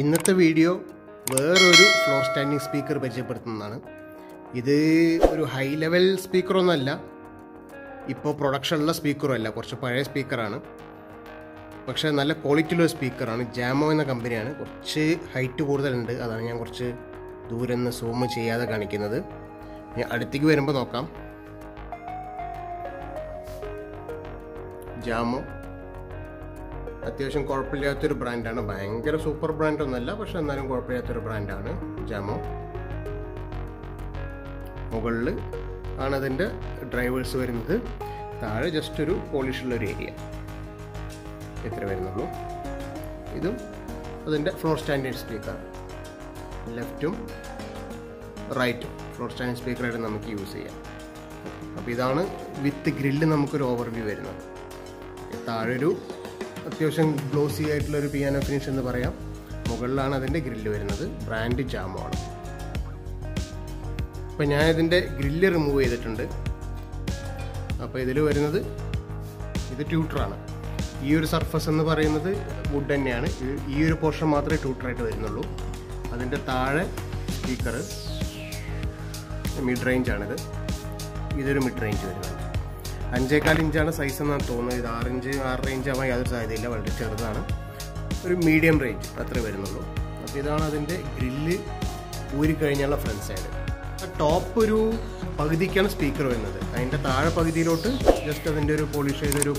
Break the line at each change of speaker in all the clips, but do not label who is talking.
ഇന്നത്തെ വീഡിയോ വേറൊരു floor standing speaker പരിചയപ്പെടുത്തുന്നതാണ്. ഇത് ഒരു ഹൈ ലെവൽ സ്പീക്കറൊന്നുമല്ല, ഇപ്പോൾ പ്രൊഡക്ഷനുള്ള സ്പീക്കറും അല്ല, കുറച്ച് പഴയ സ്പീക്കറാണ്. പക്ഷേ നല്ല ക്വാളിറ്റിയുള്ള സ്പീക്കറാണ്. ജാമോ എന്ന കമ്പനിയാണ്. കുറച്ച് ഹൈറ്റ് കൂടുതലുണ്ട്, അതാണ് ഞാൻ കുറച്ച് ദൂരെ നിന്ന് സൂം ചെയ്യാതെ കാണിക്കുന്നത്. ഞാൻ അടുത്തേക്ക് വരുമ്പോൾ നോക്കാം. ജാമോ അത്യാവശ്യം കുഴപ്പമില്ലാത്തൊരു ബ്രാൻഡാണ്. ഭയങ്കര സൂപ്പർ ബ്രാൻഡൊന്നുമല്ല, പക്ഷെ എന്നാലും കുഴപ്പമില്ലാത്തൊരു ബ്രാൻഡാണ് ജാമോ. മുകളിൽ ആണ് അതിൻ്റെ ഡ്രൈവേഴ്സ് വരുന്നത്. താഴെ ജസ്റ്റ് ഒരു പോളിഷുള്ളൊരു ഏരിയ ഇത്ര വരുന്നുള്ളൂ. ഇതും അതിൻ്റെ ഫ്ലോർ സ്റ്റാൻഡേർഡ് സ്പീക്കർ. ലെഫ്റ്റും റൈറ്റും ഫ്ലോർ സ്റ്റാൻഡേർഡ് സ്പീക്കറായിട്ട് നമുക്ക് യൂസ് ചെയ്യാം. അപ്പോൾ ഇതാണ് വിത്ത് ഗ്രില്ല് നമുക്കൊരു ഓവർവ്യൂ വരുന്നത്. താഴെ ഒരു അത്യാവശ്യം ഗ്ലോസി ആയിട്ടുള്ളൊരു പിയാനോ ഫിനിഷ് എന്ന് പറയാം. മുകളിലാണ് അതിൻ്റെ ഗ്രില്ല് വരുന്നത്. ബ്രാൻഡ് ജാമോ ആണ്. അപ്പോൾ ഞാൻ ഇതിൻ്റെ ഗ്രില്ല് റിമൂവ് ചെയ്തിട്ടുണ്ട്. അപ്പോൾ ഇതിൽ വരുന്നത് ഇത് ട്യൂട്ടറാണ്. ഈ ഒരു സർഫസ് എന്ന് പറയുന്നത് വുഡ് തന്നെയാണ്. ഈ ഒരു പോർഷൻ മാത്രമേ ട്യൂട്ടറായിട്ട് വരുന്നുള്ളൂ. അതിൻ്റെ താഴെ സ്പീക്കർ മിഡ് റേഞ്ചാണിത്. ഇതൊരു മിഡ് റേഞ്ച് വരുന്നത്. 5.25 ഇഞ്ചാണ് സൈസ് എന്നാണ് തോന്നുന്നത്. ഇത് 6 ഇഞ്ച് 6.5 ഇഞ്ച് ആവാൻ യാതൊരു സാധ്യതയില്ല. വളരെ ചെറുതാണ്. ഒരു മീഡിയം റേഞ്ച് അത്രേ വരുന്നുള്ളൂ. അപ്പോൾ ഇതാണ് അതിൻ്റെ ഗ്രില്ല് ഊരിക്കഴിഞ്ഞുള്ള ഫ്രണ്ട് സൈഡ്. ടോപ്പ് ഒരു പകുതിക്കാണ് സ്പീക്കർ വരുന്നത്. അതിൻ്റെ താഴെ പകുതിയിലോട്ട് ജസ്റ്റ് അതിൻ്റെ ഒരു പോളിഷ് ചെയ്തൊരു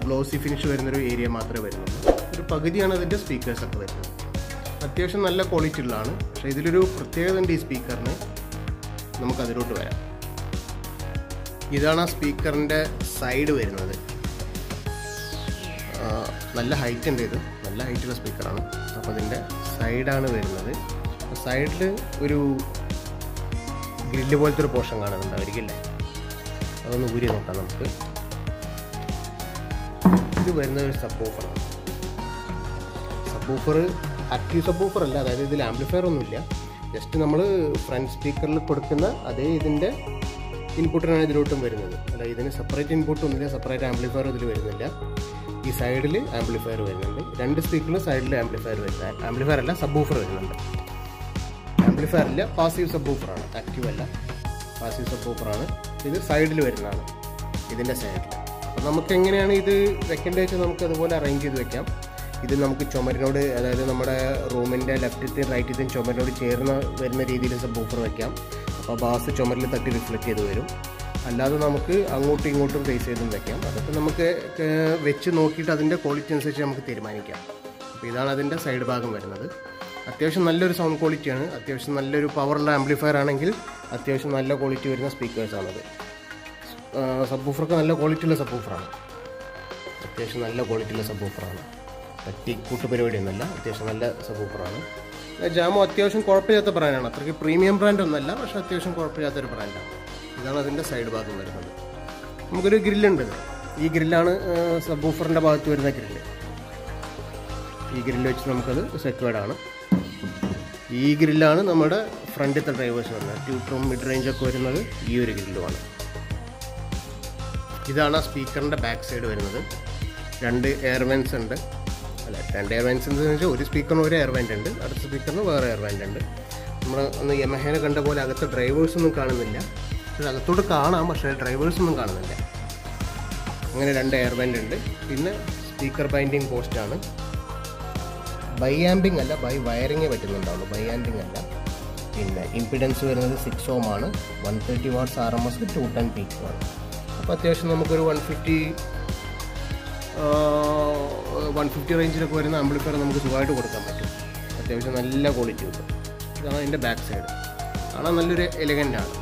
ഗ്ലോസി ഫിനിഷ് വരുന്നൊരു ഏരിയ മാത്രമേ വരുന്നുള്ളൂ. ഒരു പകുതിയാണ് അതിൻ്റെ സ്പീക്കേഴ്സൊക്കെ വരുന്നത്. അത്യാവശ്യം നല്ല ക്വാളിറ്റി ഉള്ളതാണ്. പക്ഷേ ഇതിലൊരു പ്രത്യേകത ഉണ്ട് ഈ സ്പീക്കറിന്. നമുക്കതിലോട്ട് വരാം. ഇതാണ് ആ സ്പീക്കറിൻ്റെ സൈഡ് വരുന്നത്. നല്ല ഹൈറ്റ് ഉണ്ട്. ഇത് നല്ല ഹൈറ്റുള്ള സ്പീക്കറാണ്. അപ്പോൾ അതിൻ്റെ സൈഡാണ് വരുന്നത്. സൈഡിൽ ഒരു ഗ്രില്ല് പോലത്തെ ഒരു പോർഷൻ കാണുന്നുണ്ടായിരിക്കില്ലേ? അതൊന്ന് ഊരി നോക്കാം നമുക്ക്. ഇത് വരുന്ന ഒരു സബ്വൂഫറാണ്. സബ്വൂഫർ ആക്റ്റീവ് സബ്വൂഫർ അല്ല, അതായത് ഇതിൽ ആംപ്ലിഫയർ ഒന്നുമില്ല. ജസ്റ്റ് നമ്മൾ ഫ്രണ്ട് സ്പീക്കറിൽ കൊടുക്കുന്ന അതേ ഇതിൻ്റെ ഇൻപുട്ടിനാണ് ഇതിലോട്ടും വരുന്നത്. അല്ല, ഇതിന് സെപ്പറേറ്റ് ഇൻപുട്ടൊന്നുമില്ല, സെപ്പറേറ്റ് ആംപ്ലിഫയർ ഇതിൽ വരുന്നില്ല. ഈ സൈഡിൽ ആംപ്ലിഫയർ വരുന്നുണ്ട്. രണ്ട് സ്പീക്കറിൽ സൈഡിൽ ആംപ്ലിഫയർ വരുന്നത്. ആംപ്ലിഫയർ അല്ല, സബ്വൂഫർ വരുന്നുണ്ട്. ആംപ്ലിഫയർ അല്ല, പാസീവ് സബ്വൂഫറാണ്. ആക്റ്റീവ് അല്ല, പാസീവ് സബ്വൂഫറാണ്. ഇത് സൈഡിൽ വരുന്നതാണ്, ഇതിൻ്റെ സൈഡിൽ. അപ്പോൾ നമുക്ക് എങ്ങനെയാണ് ഇത് വെക്കേണ്ടത് വെച്ചാൽ നമുക്ക് അതുപോലെ അറേഞ്ച് ചെയ്ത് വെക്കാം. ഇത് നമുക്ക് ചുമരിനോട്, അതായത് നമ്മുടെ റൂമിൻ്റെ ലെഫ്റ്റത്തെയും റൈറ്റത്തെയും ചുമരിനോട് ചേർന്ന് വരുന്ന രീതിയിൽ സബ്വൂഫർ വെക്കാം. അപ്പോൾ ബാസ് ചുമരിൽ തട്ടി റിഫ്ലക്റ്റ് ചെയ്ത് വരും. അല്ലാതെ നമുക്ക് അങ്ങോട്ടും ഇങ്ങോട്ടും ഫേസ് ചെയ്തും വെക്കാം. അതൊക്കെ നമുക്ക് വെച്ച് നോക്കിയിട്ട് അതിൻ്റെ ക്വാളിറ്റി അനുസരിച്ച് നമുക്ക് തീരുമാനിക്കാം. അപ്പോൾ ഇതാണ് അതിൻ്റെ സൈഡ് ഭാഗം വരുന്നത്. അത്യാവശ്യം നല്ലൊരു സൗണ്ട് ക്വാളിറ്റിയാണ്. അത്യാവശ്യം നല്ലൊരു പവറുള്ള ആംപ്ലിഫയർ ആണെങ്കിൽ അത്യാവശ്യം നല്ല ക്വാളിറ്റി വരുന്ന സ്പീക്കേഴ്സാണത്. സബ്വൂഫറൊക്കെ നല്ല ക്വാളിറ്റിയുള്ള സബ്വൂഫറാണ്. അത്യാവശ്യം നല്ല ക്വാളിറ്റിയുള്ള സബ്വൂഫറാണ്. കൂട്ട് പരിപാടിയൊന്നുമല്ല, അത്യാവശ്യം നല്ല സബ്വൂഫറാണ്. ജാമോ അത്യാവശ്യം കുഴപ്പമില്ലാത്ത ബ്രാൻഡാണ്. അത്രയ്ക്ക് പ്രീമിയം ബ്രാൻഡൊന്നുമല്ല, പക്ഷേ അത്യാവശ്യം കുഴപ്പമില്ലാത്തൊരു ബ്രാൻഡാണ്. ഇതാണ് അതിൻ്റെ സൈഡ് ഭാഗം വരുന്നത്. നമുക്കൊരു ഗ്രില്ലുണ്ട്. ഈ ഗ്രില്ലാണ് സബ്വൂഫറിൻ്റെ ഭാഗത്ത് വരുന്ന ഗ്രില്ല്. ഈ ഗ്രില്ല് വെച്ച് നമുക്കത് സെക്വേർഡാണ്. ഈ ഗ്രില്ലാണ് നമ്മുടെ ഫ്രണ്ടിലത്തെ ഡ്രൈവേഴ്സ് വരുന്നത്. ട്യൂട്ടറും മിഡ് റേഞ്ചൊക്കെ വരുന്നത് ഈ ഒരു ഗ്രില്ലുമാണ്. ഇതാണ് ആ സ്പീക്കറിൻ്റെ ബാക്ക് സൈഡ് വരുന്നത്. 2 എയർ വെൻസ് ഉണ്ട്. അല്ല, 2 എയർ വെൻസ് എന്ന് വെച്ചാൽ ഒരു സ്പീക്കറിന് ഒരു എയർ വെൻ്റ് ഉണ്ട്, അടുത്ത സ്പീക്കറിന് വേറെ എയർ വെൻ്റ് ഉണ്ട്. നമ്മൾ ഒന്ന് യമഹേനെ കണ്ട പോലെ അകത്ത് ഡ്രൈവേഴ്സൊന്നും കാണുന്നില്ല. പക്ഷേ അകത്തോട്ട് കാണാം, പക്ഷേ ഡ്രൈവേഴ്സൊന്നും കാണുന്നില്ല. അങ്ങനെ 2 എയർ വെൻ്റ് ഉണ്ട്. പിന്നെ സ്പീക്കർ ബൈൻഡിങ് പോസ്റ്റാണ്. ബൈ ആമ്പിങ് അല്ല, ബൈ വയറിങ്ങേ പറ്റുന്നുണ്ടാവുള്ളൂ, ബൈ ആമ്പിങ് അല്ല. പിന്നെ ഇംപിഡൻസ് വരുന്നത് 6 ohm ആണ്. 130 watts RMS, 210 peak ആണ്. അപ്പോൾ അത്യാവശ്യം നമുക്കൊരു 150 റേഞ്ചിലൊക്കെ വരുന്ന ആംപ്ലിഫയർ നമുക്ക് സുഖമായിട്ട് കൊടുക്കാൻ പറ്റും. അത്യാവശ്യം നല്ല ക്വാളിറ്റി കിട്ടും. ഇതാണ് അതിൻ്റെ ബാക്ക് സൈഡ്. കാണാൻ നല്ലൊരു എലഗൻ്റ് ആണ്.